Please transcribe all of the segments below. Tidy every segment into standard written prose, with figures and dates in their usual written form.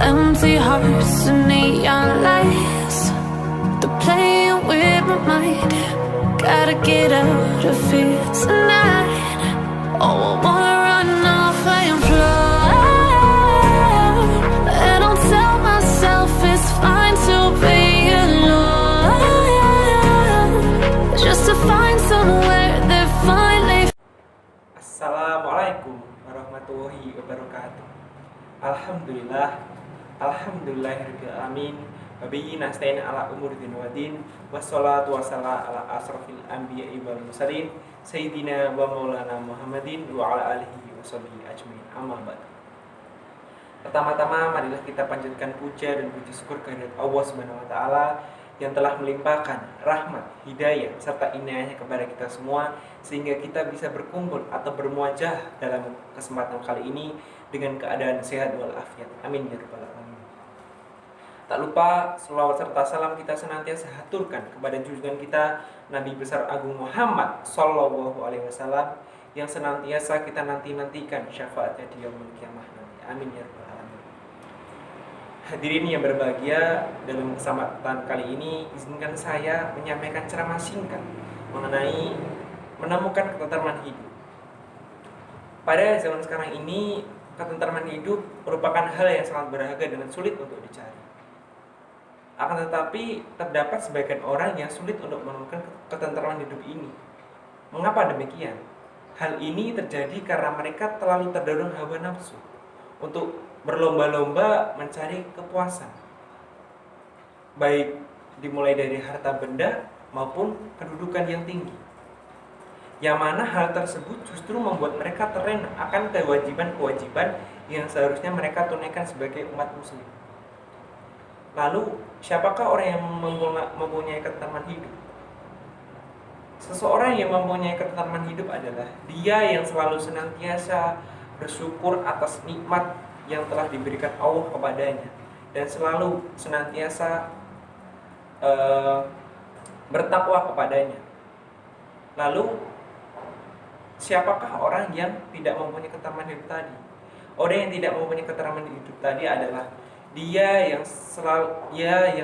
Empty hearts and neon lights, they're playing with my mind. Gotta get out of here tonight. Oh, I wanna run off and fly, and I'll tell myself it's fine to be alone, just to find somewhere that finally. Assalamualaikum warahmatullahi wabarakatuh. Alhamdulillahirabbil alamin. Wabihi nasta'in ala umuri din wadin. Wassalatu wassalamu ala asrofil anbiya'i wal mursalin Sayyidina wa maulana Muhammadin wa ala alihi wa sahbihi ajmain. Amma ba'd. Pertama-tama marilah kita panjatkan puja dan puji syukur kehadirat Allah Subhanahu wa taala yang telah melimpahkan rahmat, hidayah serta inayahnya kepada kita semua sehingga kita bisa berkumpul atau bermuajah dalam kesempatan kali ini dengan keadaan sehat walafiat. Amin ya rabbal alamin. Tak lupa selawat serta salam kita senantiasa haturkan kepada junjungan kita Nabi besar Agung Muhammad Sallallahu Alaihi Wasallam yang senantiasa kita nantikan syafaatnya di yaumul kiamah nanti. Amin ya rabbal alamin. Hadirin yang berbahagia, dalam kesempatan kali ini izinkan saya menyampaikan ceramah singkat mengenai menemukan ketentraman hidup. Pada zaman sekarang ini, ketentraman hidup merupakan hal yang sangat berharga dan sulit untuk dicari. Akan tetapi, terdapat sebagian orang yang sulit untuk menemukan ketentraman hidup ini. Mengapa demikian? Hal ini terjadi karena mereka terlalu terdorong hawa nafsu untuk berlomba-lomba mencari kepuasan, baik dimulai dari harta benda maupun kedudukan yang tinggi, yang mana hal tersebut justru membuat mereka terlena akan kewajiban-kewajiban yang seharusnya mereka tunaikan sebagai umat muslim. Lalu, siapakah orang yang mempunyai ketentraman hidup? Seseorang yang mempunyai ketentraman hidup adalah dia yang selalu senantiasa bersyukur atas nikmat yang telah diberikan Allah kepadanya dan selalu senantiasa bertakwa kepadanya. Lalu, siapakah orang yang tidak mempunyai ketentraman hidup tadi? Orang yang tidak mempunyai ketentraman hidup tadi adalah dia yang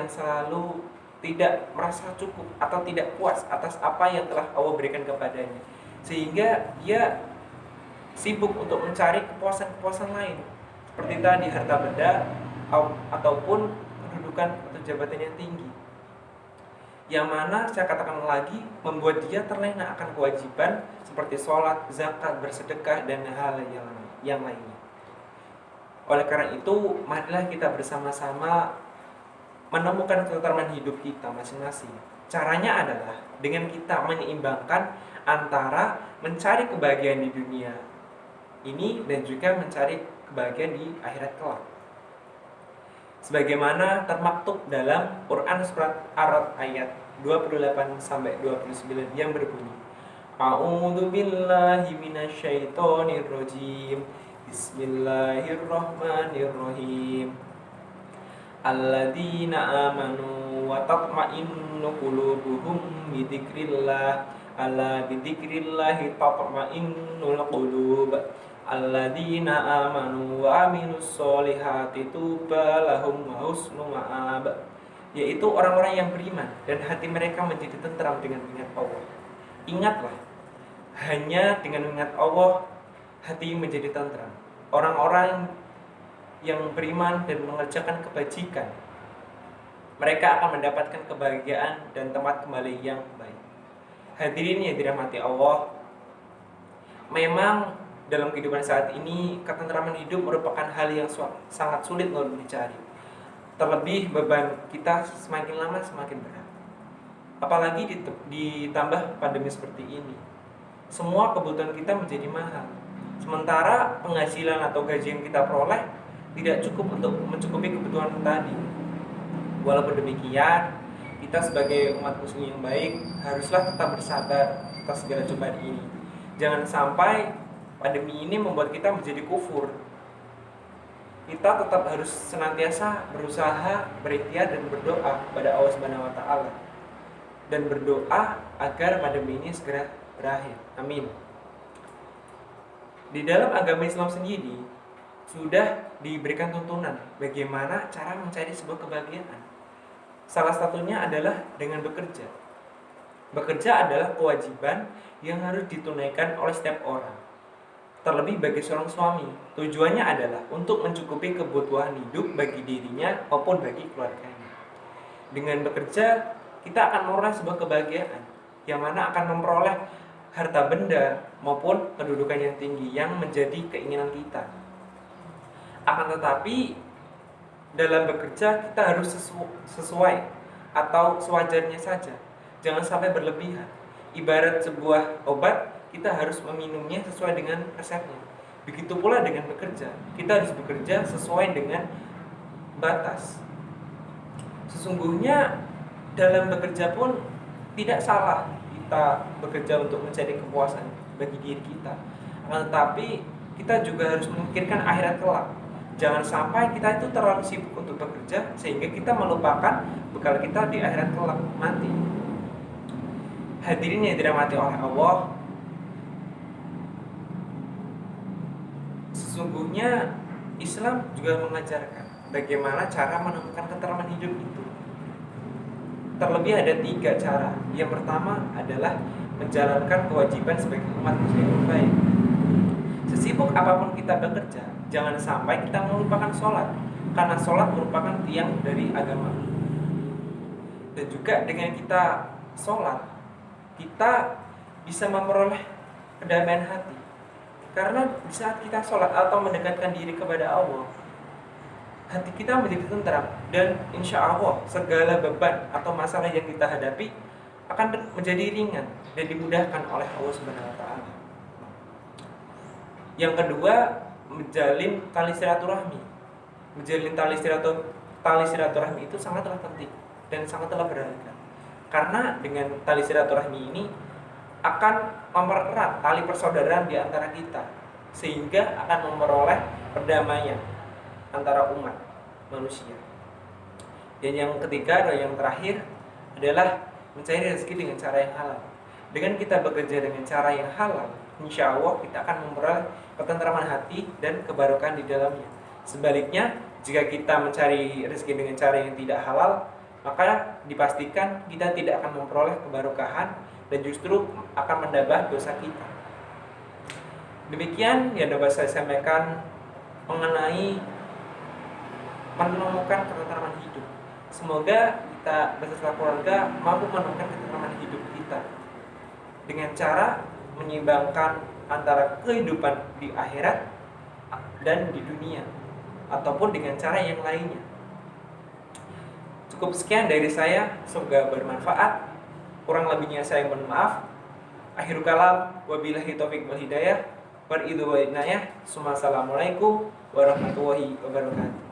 selalu tidak merasa cukup atau tidak puas atas apa yang telah Allah berikan kepadanya, sehingga dia sibuk untuk mencari kepuasan-kepuasan lain seperti tadi harta benda ataupun kedudukan atau jabatan yang tinggi, yang mana saya katakan lagi membuat dia terlena akan kewajiban seperti sholat, zakat, bersedekah dan hal yang lainnya. Oleh karena itu, marilah kita bersama-sama menemukan ketentraman hidup kita masing-masing. Caranya adalah dengan kita menyeimbangkan antara mencari kebahagiaan di dunia ini dan juga mencari kebahagiaan di akhirat kelak. Sebagaimana termaktub dalam Quran surat Ar-Ra'd ayat 28-29 yang berbunyi, A'udzu billahi minasyaitonir rajim. Bismillahirrahmanirrahim. Alladzina amanu wa tatma'innu qulubuhum bi dzikrillah. Ala bi dzikrillahi tatma'innul qulub. Alladzina amanu wa amilus solihati tuba lahum wa husnu ma'ab. Yaitu orang-orang yang beriman dan hati mereka menjadi tentram dengan mengingat Allah. Ingatlah, hanya dengan mengingat Allah hati menjadi tentram. Orang-orang yang beriman dan mengerjakan kebajikan, mereka akan mendapatkan kebahagiaan dan tempat kembali yang baik. Hadirin yang dirahmati Allah, memang dalam kehidupan saat ini ketentraman hidup merupakan hal yang sangat sulit untuk dicari. Terlebih beban kita semakin lama semakin berat. Apalagi ditambah pandemi seperti ini. Semua kebutuhan kita menjadi mahal. Sementara penghasilan atau gaji yang kita peroleh tidak cukup untuk mencukupi kebutuhan tadi. Walaupun demikian, kita sebagai umat muslim yang baik haruslah tetap bersabar atas segala cobaan ini. Jangan sampai pandemi ini membuat kita menjadi kufur. Kita tetap harus senantiasa berusaha, berikhtiar dan berdoa kepada Allah Subhanahu wa taala dan berdoa agar pandemi ini segera berakhir. Amin. Di dalam agama Islam sendiri sudah diberikan tuntunan bagaimana cara mencari sebuah kebahagiaan. Salah satunya adalah dengan bekerja. Bekerja adalah kewajiban yang harus ditunaikan oleh setiap orang. Terlebih bagi seorang suami, tujuannya adalah untuk mencukupi kebutuhan hidup bagi dirinya maupun bagi keluarganya. Dengan bekerja, kita akan memperoleh sebuah kebahagiaan, yang mana akan memperoleh harta benda maupun kedudukan yang tinggi yang menjadi keinginan kita. Akan tetapi, dalam bekerja kita harus sesuai atau sewajarnya saja. Jangan sampai berlebihan. Ibarat sebuah obat, kita harus meminumnya sesuai dengan resepnya. Begitu pula dengan bekerja, kita harus bekerja sesuai dengan batas. Sesungguhnya dalam bekerja pun tidak salah kita bekerja untuk mencari kepuasan bagi diri kita. Tetapi kita juga harus memikirkan akhirat kelak. Jangan sampai kita itu terlalu sibuk untuk bekerja sehingga kita melupakan bekal kita di akhirat kelak nanti. Hadirin yang dirahmati oleh Allah, sesungguhnya Islam juga mengajarkan bagaimana cara menemukan ketentraman hidup itu. Terlebih ada 3 cara. Yang pertama adalah menjalankan kewajiban sebagai umat muslim yang baik. Sesibuk apapun kita bekerja, jangan sampai kita melupakan sholat, karena sholat merupakan tiang dari agama. Dan juga dengan kita sholat, kita bisa memperoleh kedamaian hati. Karena di saat kita sholat atau mendekatkan diri kepada Allah, hati kita menjadi tentram, dan insya Allah segala beban atau masalah yang kita hadapi akan menjadi ringan dan dimudahkan oleh Allah Subhanahu wa Ta'ala. Yang kedua, menjalin tali silaturahmi. Menjalin tali silaturahmi itu sangatlah penting dan sangatlah berharga. Karena dengan tali silaturahmi ini akan mempererat tali persaudaraan di antara kita, sehingga akan memperoleh perdamaian antara umat manusia. Dan yang ketiga atau yang terakhir adalah mencari rezeki dengan cara yang halal. Dengan kita bekerja dengan cara yang halal, insya Allah kita akan memperoleh ketentraman hati dan kebarokan di dalamnya. Sebaliknya, jika kita mencari rezeki dengan cara yang tidak halal, maka dipastikan kita tidak akan memperoleh kebarokahan dan justru akan menambah dosa kita. Demikian yang dapat saya sampaikan mengenai menemukan ketentraman hidup. Semoga kita beserta keluarga mampu menemukan ketentraman hidup kita dengan cara menyeimbangkan antara kehidupan di akhirat dan di dunia, ataupun dengan cara yang lainnya. Cukup sekian dari saya, semoga bermanfaat. Kurang lebihnya saya mohon maaf. Akhirul kalam, wabillahi taufiq wal hidayah. Assalamualaikum warahmatullahi wabarakatuh.